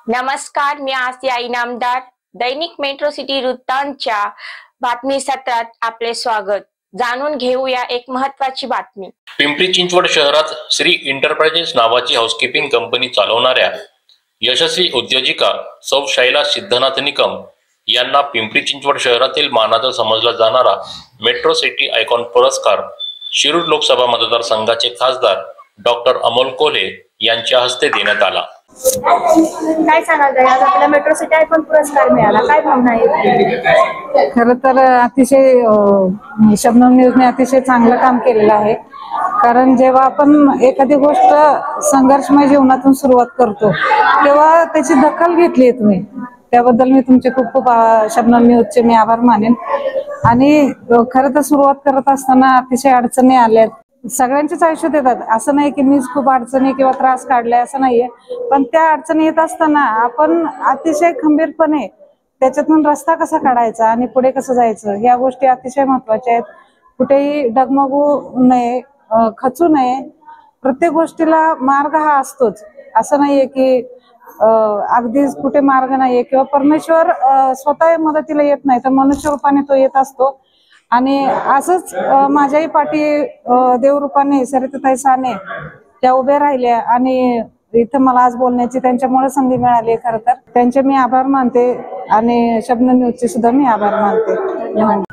नमस्कार, मी आसिया इनामदार. दैनिक metro city वृत्तांतच्या बातमी सत्रात आपले स्वागत. जाणून घेऊया एक महत्त्वाची बातमी. पिंपरी चिंचवड शहरात श्री इंटरप्राइजेस नावाची हाऊसकीपिंग कंपनी चालवणाऱ्या यशस्वी उद्योजिका सौ शैला सिद्धनाथ निकम यांना पिंपरी चिंचवड शहरातील मानाचा समजला जाणारा मेट्रो सिटी आयकॉन पुरस्कार शिरूर लोकसभा मतदारसंघाचे खासदार डॉक्टर अमोल कोल्हे यांच्या हस्ते देण्यात आला. काय सांगाल आज आपल्याला मेट्रो सिटी आयकॉन पुरस्कार मिळाला, काय भावना आहे? खरं तर अतिशय शबनम न्यूजने अतिशय चांगलं काम केलेलं आहे. कारण जेव्हा आपण एखादी गोष्ट संघर्षमय जीवनातून सुरुवात करतो तेव्हा त्याची दखल घेतली आहे तुम्ही, त्याबद्दल मी तुमचे खूप खूप शबनम न्यूजचे मी आभार मानेन. आणि खरं तर सुरुवात करत असताना अतिशय अडचणी आल्यात. सगळ्यांचेच आयुष्यात येतात, असं नाही की मीच खूप अडचणी किंवा त्रास काढलाय असं नाहीये. पण त्या अडचणी येत असताना आपण अतिशय खंबीरपणे त्याच्यातून रस्ता कसा काढायचा आणि पुढे कसं जायचं या गोष्टी अतिशय महत्वाच्या आहेत. कुठेही डगमगू नये, खचू नये. प्रत्येक गोष्टीला मार्ग हा असतोच. असं नाहीये की अगदीच कुठे मार्ग नाहीये किंवा परमेश्वर स्वतः मदतीला येत नाही, तर मनुष्य रूपाने तो येत असतो. आणि असंच माझ्याही पाठी देवरूपाने सरिताताई साने त्या उभ्या राहिल्या आणि इथं मला आज बोलण्याची त्यांच्यामुळे संधी मिळाली. खरं तर त्यांचे मी आभार मानते आणि शबनम न्यूजचे सुद्धा मी आभार मानते.